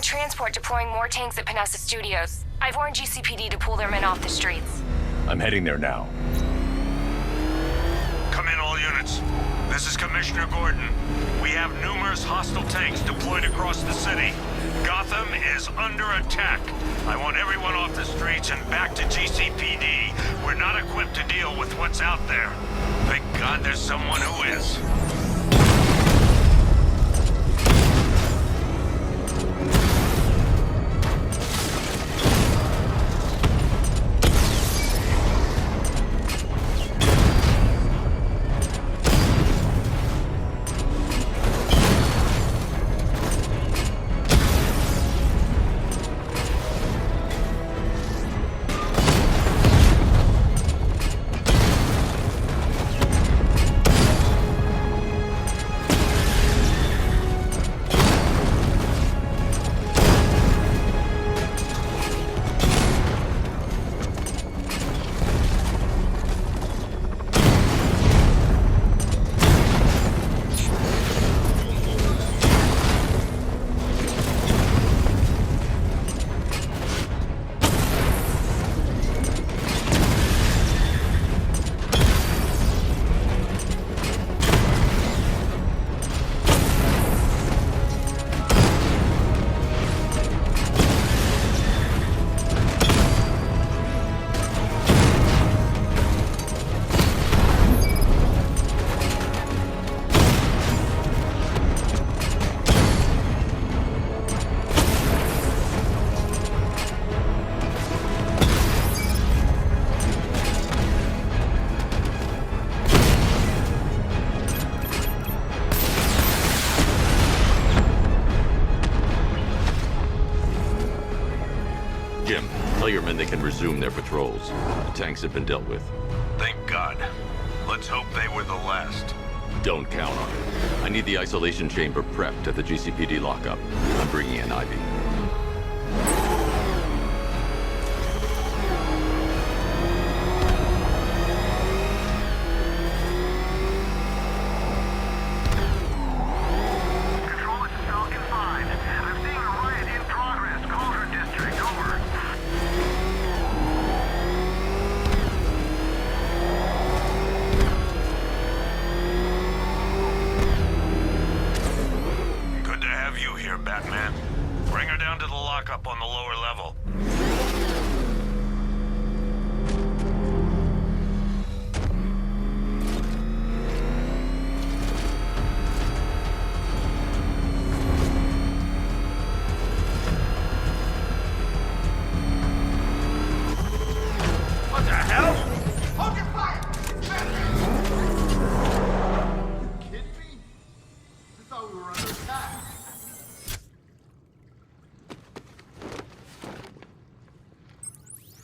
transport deploying more tanks at Panessa Studios. I've warned GCPD to pull their men off the streets. I'm heading there now. Come in, all units. This is Commissioner Gordon. We have numerous hostile tanks deployed across the city. Gotham is under attack. I want everyone off the streets and back to GCPD. We're not equipped to deal with what's out there. Thank God there's someone who is. Jim, tell your men they can resume their patrols. The tanks have been dealt with. Thank God. Let's hope they were the last. Don't count on it. I need the isolation chamber prepped at the GCPD lockup. I'm bringing in Ivy. Batman. Bring her down to the lockup on the lower level. What the hell? Hold your fire! You kidding me? I thought we were under attack.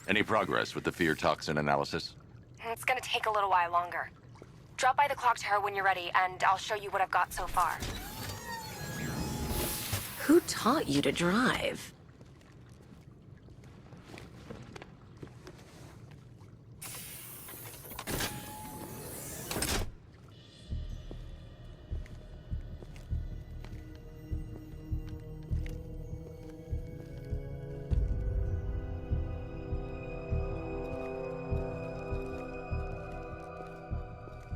Any progress with the fear toxin analysis? It's gonna take a little while longer. Drop by the clock tower when you're ready, and I'll show you what I've got so far. Who taught you to drive?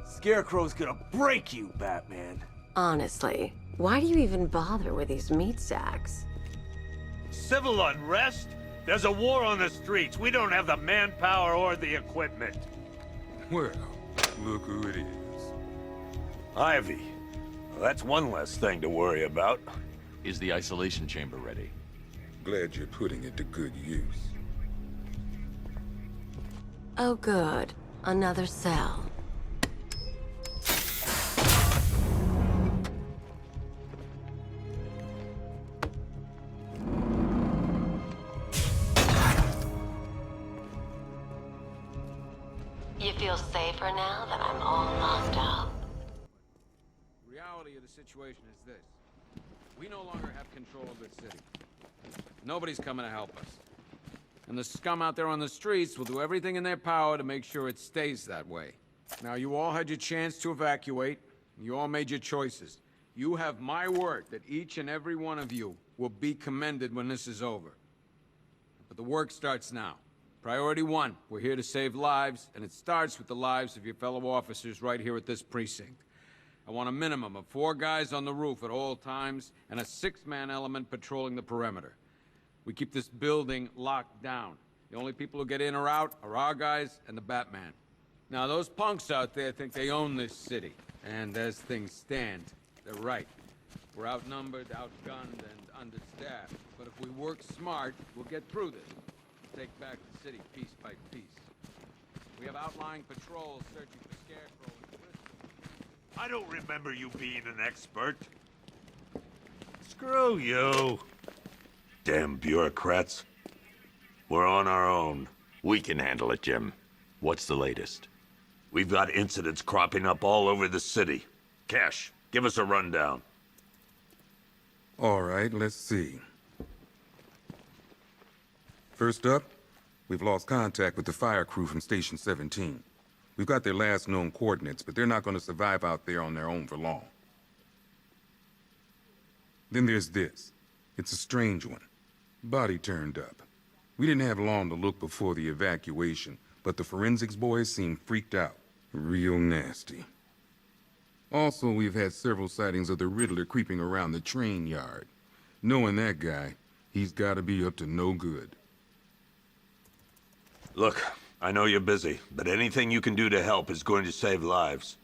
Scarecrow's gonna break you, Batman. Honestly, why do you even bother with these meat sacks? Civil unrest? There's a war on the streets. We don't have the manpower or the equipment. Well, look who it is. Ivy. Well, that's one less thing to worry about. Is the isolation chamber ready? Glad you're putting it to good use. Oh good, another cell. You feel safer now that I'm all locked up? The reality of the situation is this. We no longer have control of this city. Nobody's coming to help us. And the scum out there on the streets will do everything in their power to make sure it stays that way. Now, you all had your chance to evacuate. You all made your choices. You have my word that each and every one of you will be commended when this is over. But the work starts now. Priority 1, we're here to save lives, and it starts with the lives of your fellow officers right here at this precinct. I want a minimum of 4 guys on the roof at all times, and a 6-man element patrolling the perimeter. We keep this building locked down. The only people who get in or out are our guys and the Batman. Now, those punks out there think they own this city, and as things stand, they're right. We're outnumbered, outgunned, and understaffed. But if we work smart, we'll get through this. Take back the city piece by piece. We have outlying patrols searching for Scarecrow and Crystal. I don't remember you being an expert. Screw you. Damn bureaucrats. We're on our own. We can handle it, Jim. What's the latest? We've got incidents cropping up all over the city. Cash, give us a rundown. All right, let's see. First up, we've lost contact with the fire crew from Station 17. We've got their last known coordinates, but they're not going to survive out there on their own for long. Then there's this. It's a strange one. Body turned up. We didn't have long to look before the evacuation, but the forensics boys seemed freaked out. Real nasty. Also, we've had several sightings of the Riddler creeping around the train yard. Knowing that guy, he's got to be up to no good. Look, I know you're busy, but anything you can do to help is going to save lives.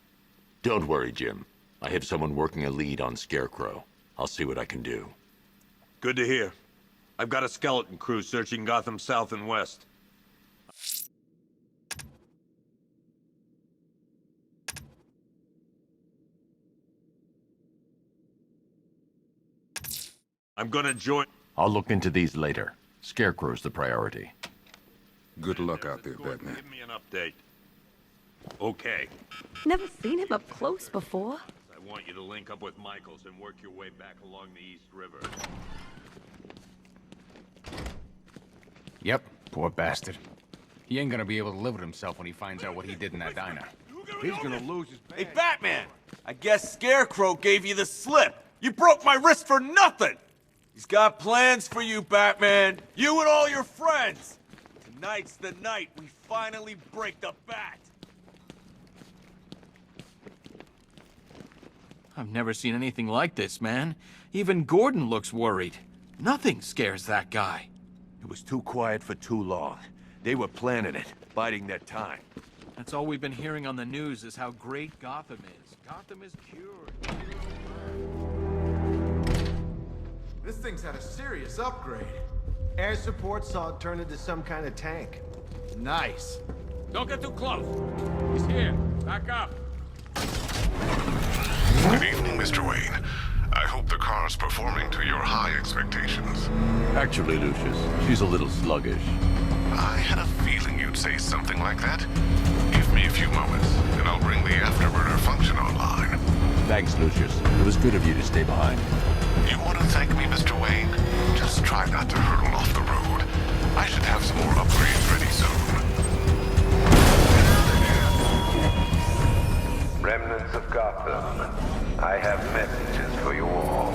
Don't worry, Jim. I have someone working a lead on Scarecrow. I'll see what I can do. Good to hear. I've got a skeleton crew searching Gotham South and West. I'm gonna join... I'll look into these later. Scarecrow's the priority. Good luck out there, Batman. Give me an update. Okay. Never seen him up close before. I want you to link up with Michaels and work your way back along the East River. Yep, poor bastard. He ain't gonna be able to live with himself when he finds out what he did in that diner. He's gonna lose his Hey, badge. Batman! I guess Scarecrow gave you the slip. You broke my wrist for nothing! He's got plans for you, Batman. You and all your friends. Tonight's the night we finally break the Bat. I've never seen anything like this, man. Even Gordon looks worried. Nothing scares that guy. It was too quiet for too long. They were planning it, biding their time. That's all we've been hearing on the news is how great Gotham is. Gotham is cured. This thing's had a serious upgrade. Air support saw it turn into some kind of tank. Nice. Don't get too close. He's here. Back up. Good evening, Mr. Wayne. I hope the car's performing to your high expectations. Actually, Lucius, she's a little sluggish. I had a feeling you'd say something like that. Give me a few moments, and I'll bring the afterburner function online. Thanks, Lucius. It was good of you to stay behind. You want to thank me, Mr. Wayne? Just try not to hurtle off the road. I should have some more upgrades ready soon. Remnants of Gotham, I have messages for you all.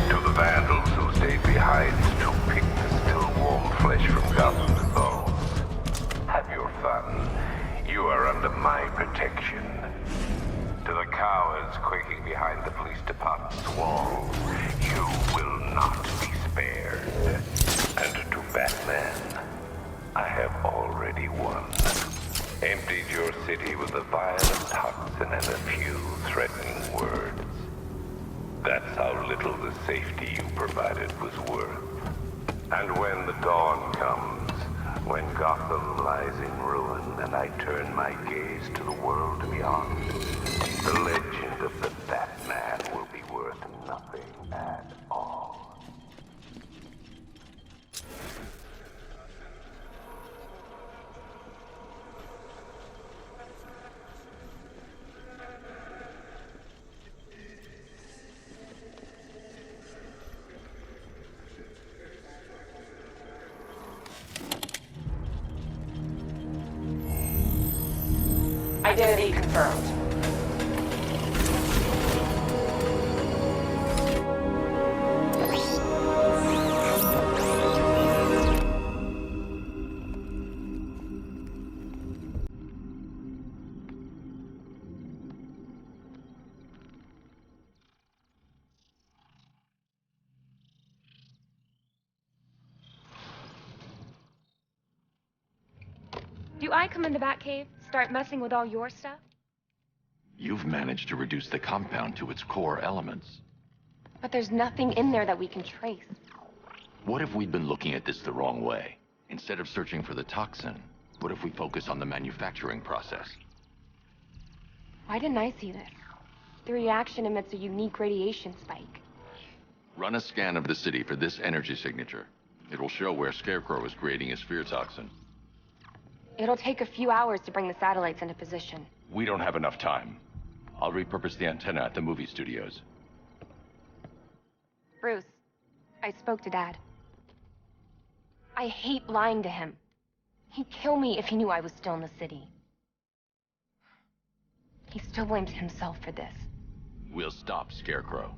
To the vandals who stayed behind to pick the still warm flesh from Gotham's bones. Have your fun. You are under my protection. To the cowards quaking behind the police department's walls, you will not be spared. And to Batman, I have already won. Emptied your city with a violent toxin and a few threatening words. That's how little the safety you provided was worth. And when the dawn comes, when Gotham lies in ruin and I turn my gaze to the world beyond, the legend of the Batman will be worth nothing at all. Identity confirmed. Do I come in the Batcave, start messing with all your stuff? You've managed to reduce the compound to its core elements. But there's nothing in there that we can trace. What if we'd been looking at this the wrong way? Instead of searching for the toxin, what if we focus on the manufacturing process? Why didn't I see this? The reaction emits a unique radiation spike. Run a scan of the city for this energy signature. It will show where Scarecrow is creating his fear toxin. It'll take a few hours to bring the satellites into position. We don't have enough time. I'll repurpose the antenna at the movie studios. Bruce, I spoke to Dad. I hate lying to him. He'd kill me if he knew I was still in the city. He still blames himself for this. We'll stop Scarecrow.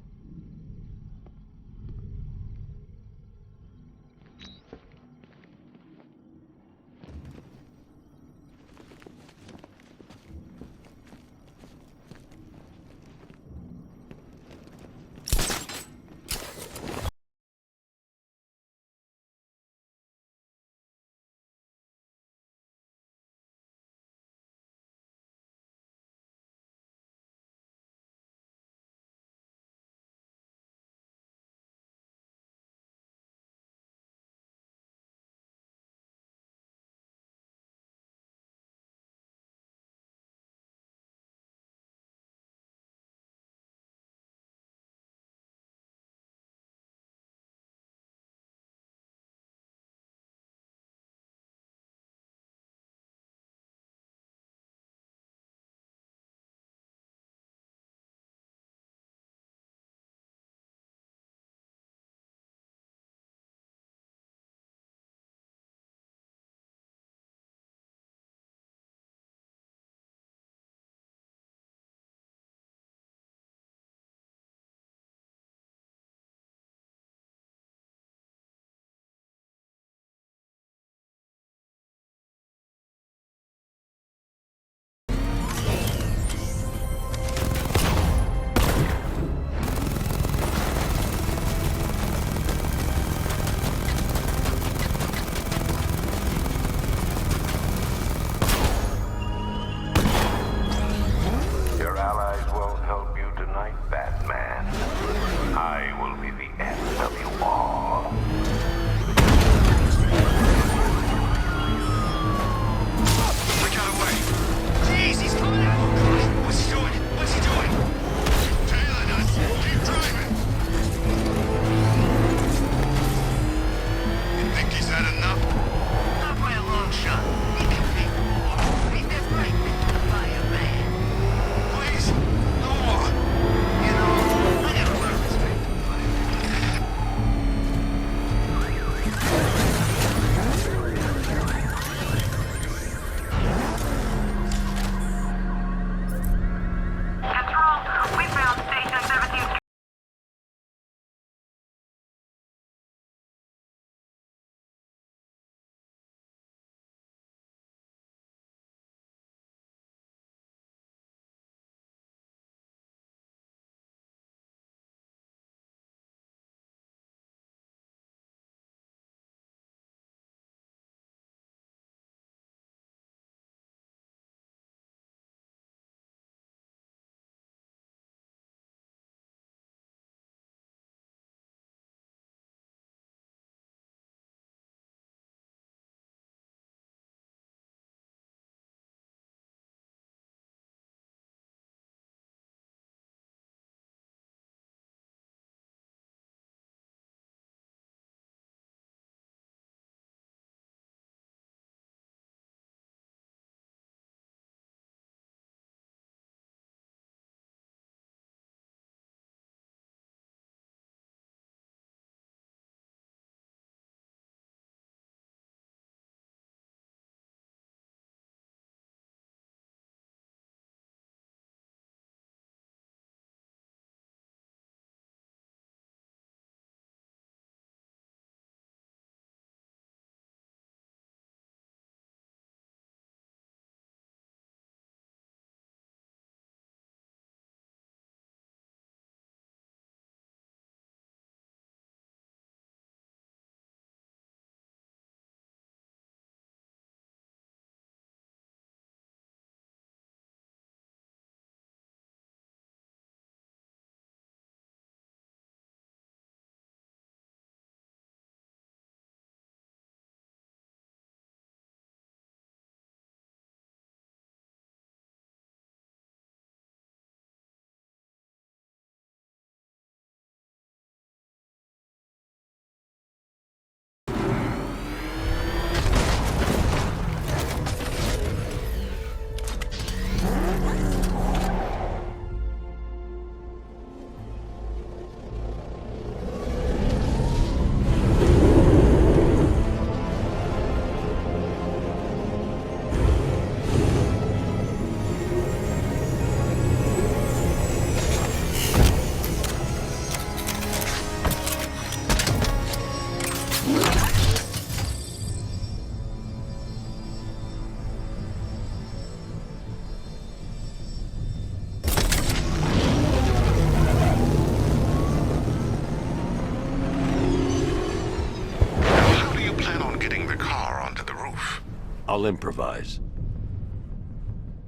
I'll improvise.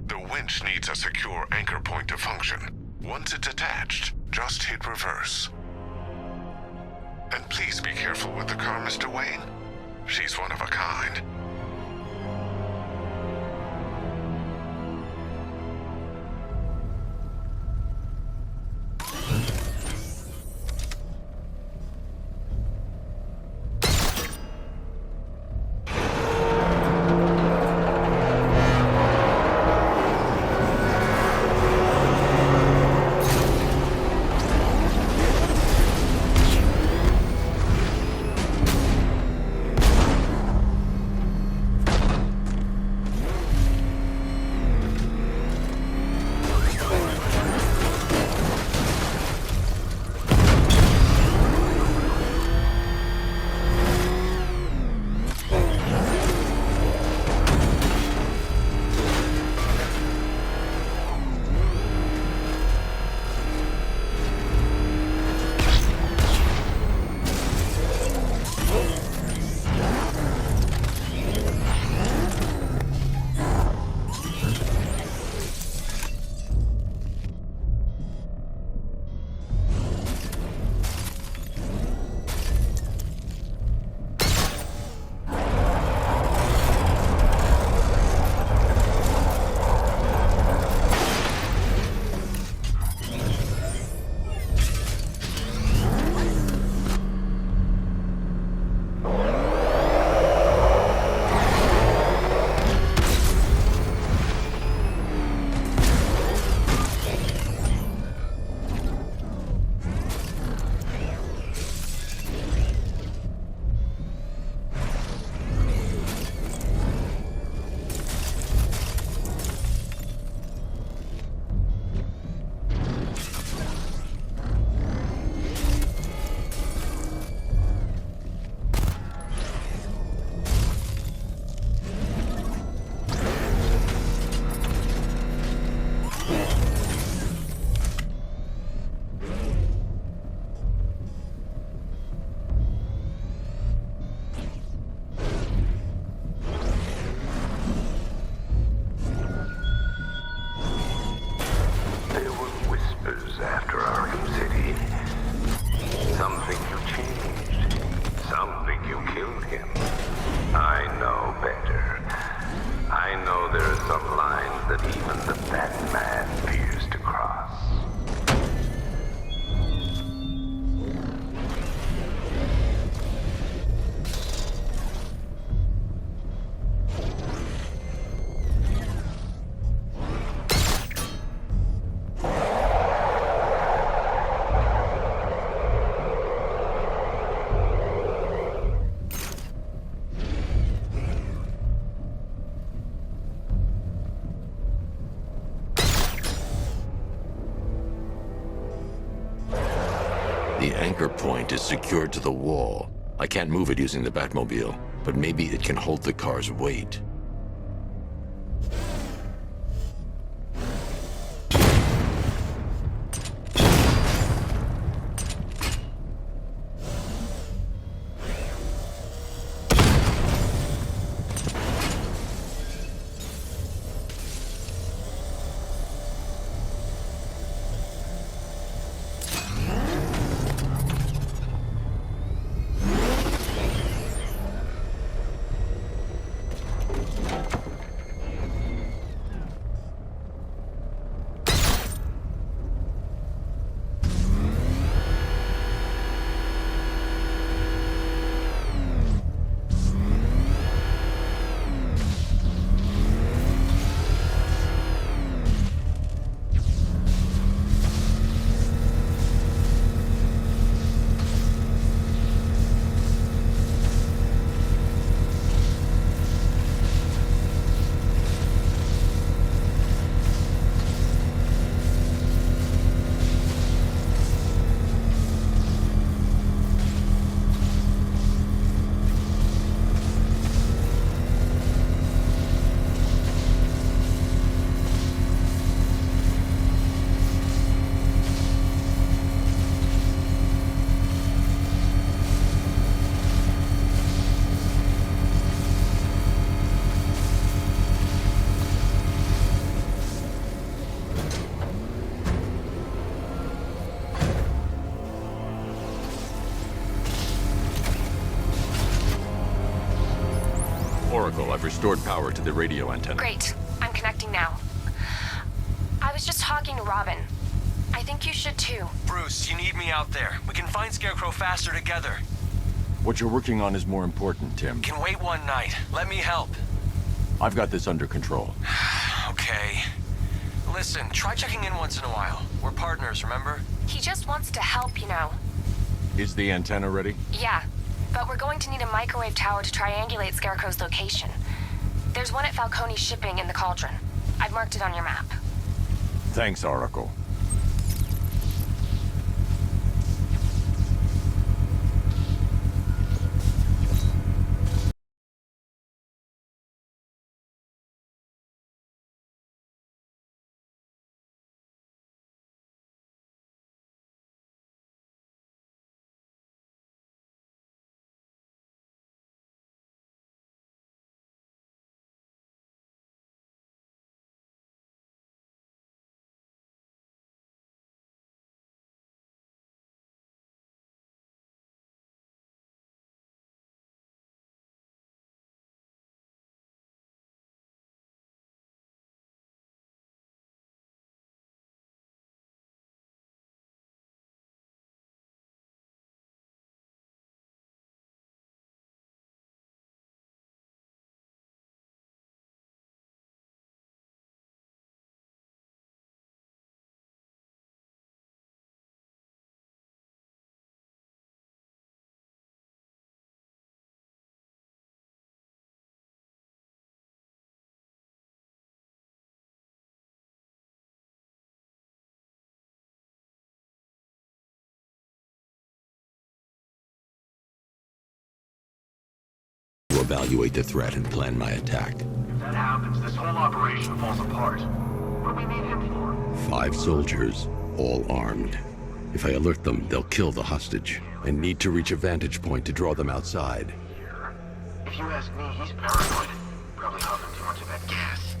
The winch needs a secure anchor point to function. Once it's attached, just hit reverse. And please be careful with the car, Mr. Wayne. She's one of a kind. After Arkham City. Some think you changed. Some think you killed him. I know better. I know there are some lines that even the Batman fears to cross. The anchor point is secured to the wall. I can't move it using the Batmobile, but maybe it can hold the car's weight. Oracle, I've restored power to the radio antenna. Great. I'm connecting now. I was just talking to Robin. I think you should too. Bruce, you need me out there. We can find Scarecrow faster together. What you're working on is more important, Tim. Can wait one night. Let me help. I've got this under control. Okay. Listen, try checking in once in a while. We're partners, remember? He just wants to help, you know. Is the antenna ready? Yeah, but we're going to need a microwave tower to triangulate Scarecrow's location. There's one at Falcone's shipping in the Cauldron. I've marked it on your map. Thanks, Oracle. Evaluate the threat and plan my attack. If that happens, this whole operation falls apart. What do we need him for? 5 soldiers, all armed. If I alert them, they'll kill the hostage. I need to reach a vantage point to draw them outside. If you ask me, he's paranoid. Probably huffing too much of that gas.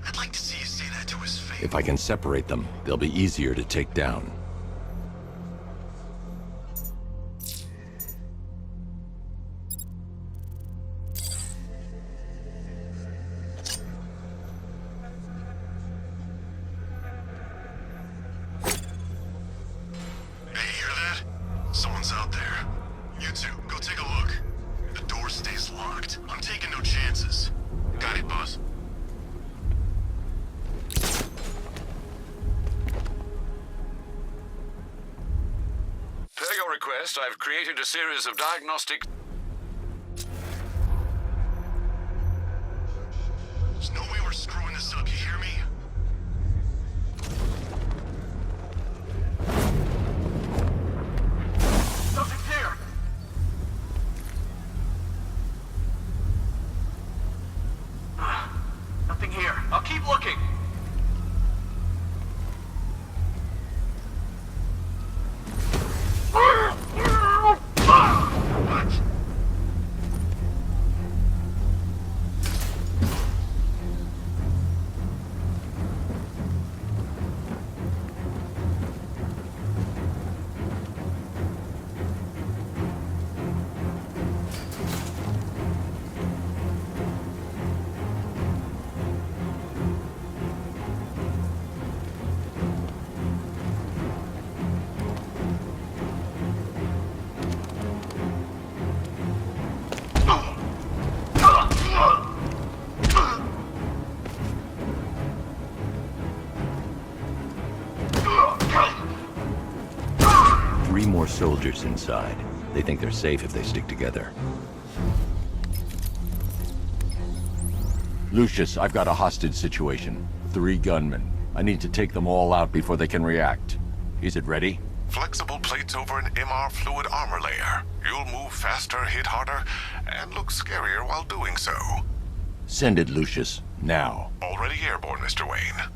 I'd like to see you say that to his face. If I can separate them, they'll be easier to take down. I've created a series of diagnostic... There's no way we're screwing this up, you hear me? Something's here! Nothing here. I'll keep looking. Soldiers inside. They think they're safe if they stick together. Lucius, I've got a hostage situation. 3 gunmen. I need to take them all out before they can react. Is it ready? Flexible plates over an MR fluid armor layer. You'll move faster, hit harder, and look scarier while doing so. Send it, Lucius. Now. Already airborne, Mr. Wayne.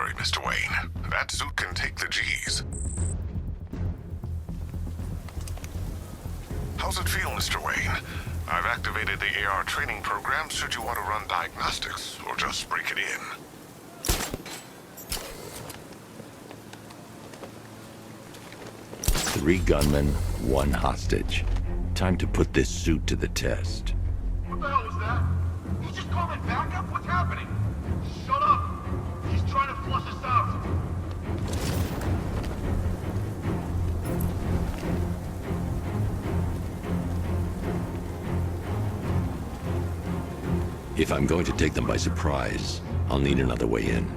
worry, Mr. Wayne. That suit can take the G's. How's it feel, Mr. Wayne? I've activated the AR training program should you want to run diagnostics, or just break it in. Three gunmen, one hostage. Time to put this suit to the test. What the hell was that? He just called it backup? What's happening? Shut up! He's trying to flush us out. If I'm going to take them by surprise, I'll need another way in.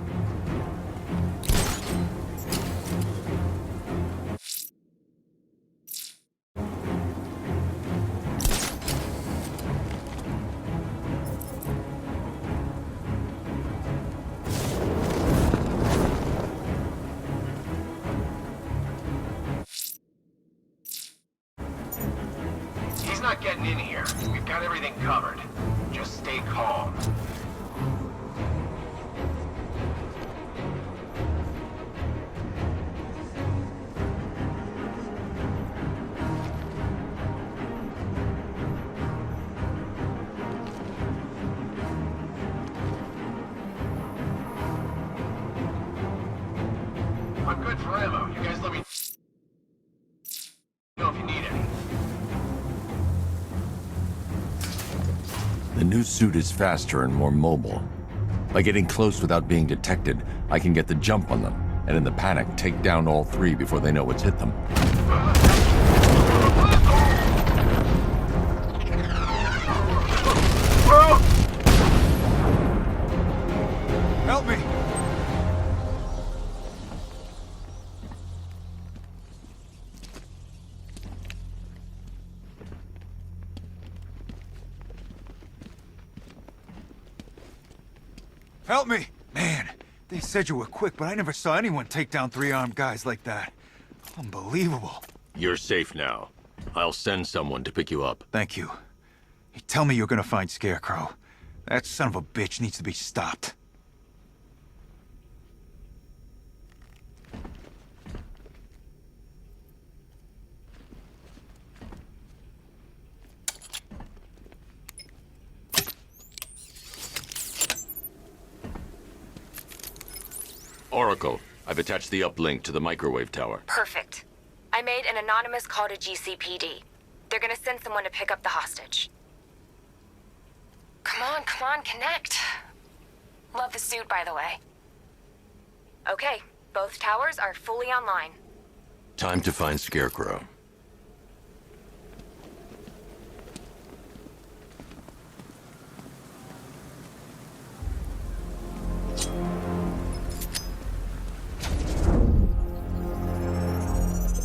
He's not getting in here. We've got everything covered. Just stay calm. I'm good for ammo. You guys let me know if you need any. The new suit is faster and more mobile. By getting close without being detected, I can get the jump on them, and in the panic, take down all three before they know what's hit them. Help me! Help me! Man, they said you were quick, but I never saw anyone take down three armed guys like that. Unbelievable. You're safe now. I'll send someone to pick you up. Thank you. Hey, tell me you're gonna find Scarecrow. That son of a bitch needs to be stopped. Oracle, I've attached the uplink to the microwave tower. Perfect. I made an anonymous call to GCPD. They're gonna send someone to pick up the hostage. Come on, connect. Love the suit, by the way. Okay, both towers are fully online. Time to find Scarecrow.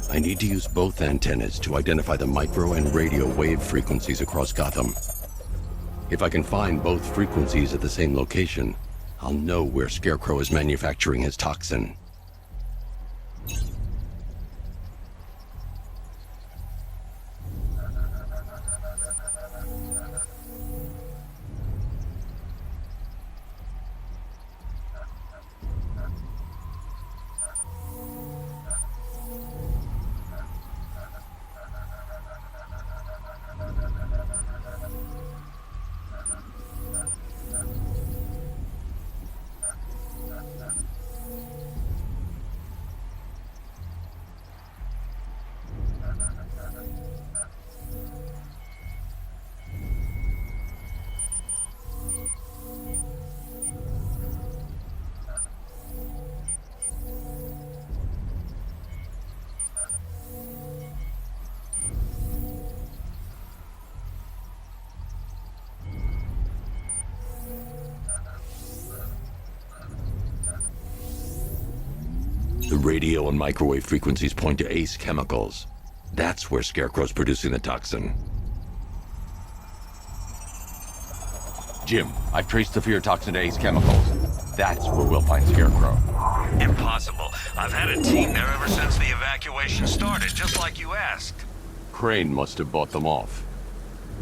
I need to use both antennas to identify the micro and radio wave frequencies across Gotham. If I can find both frequencies at the same location, I'll know where Scarecrow is manufacturing his toxin. The radio and microwave frequencies point to Ace Chemicals. That's where Scarecrow's producing the toxin. Jim, I've traced the fear toxin to Ace Chemicals. That's where we'll find Scarecrow. Impossible. I've had a team there ever since the evacuation started, just like you asked. Crane must have bought them off.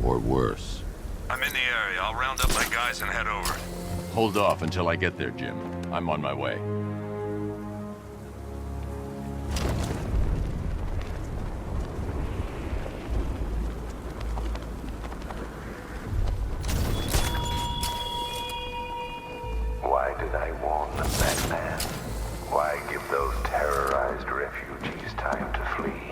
Or worse. I'm in the area. I'll round up my guys and head over. Hold off until I get there, Jim. I'm on my way. did I warn them, Batman? Why give those terrorized refugees time to flee?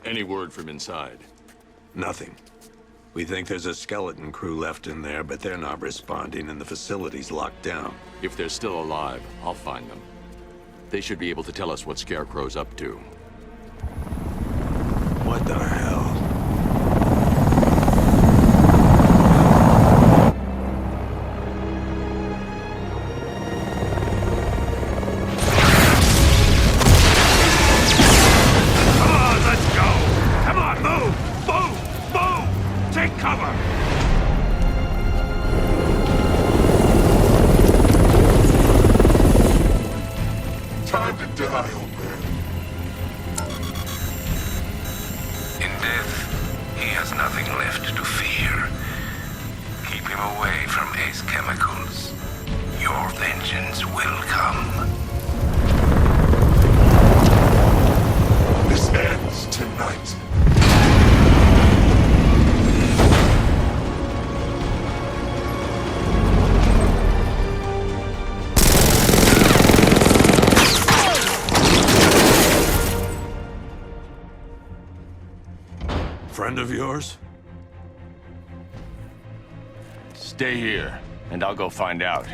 Any word from inside? Nothing. We think there's a skeleton crew left in there, but they're not responding and the facility's locked down. If they're still alive, I'll find them. They should be able to tell us what Scarecrow's up to. What the hell? Friend of yours? Stay here, and I'll go find out.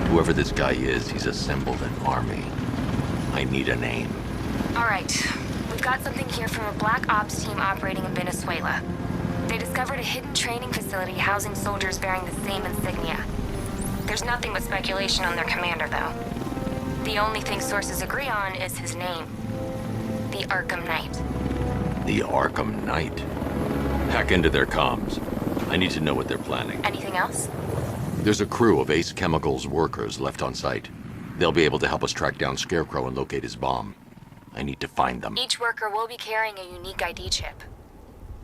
Whoever this guy is, he's assembled an army. I need a name. All right. We've got something here from a black ops team operating in Venezuela. They discovered a hidden training facility housing soldiers bearing the same insignia. There's nothing but speculation on their commander, though. The only thing sources agree on is his name. The Arkham Knight. The Arkham Knight? Hack into their comms. I need to know what they're planning. Anything else? There's a crew of Ace Chemicals workers left on site. They'll be able to help us track down Scarecrow and locate his bomb. I need to find them. Each worker will be carrying a unique ID chip.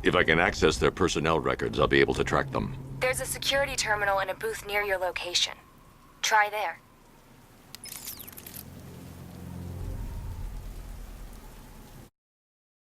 If I can access their personnel records, I'll be able to track them. There's a security terminal in a booth near your location. Try there.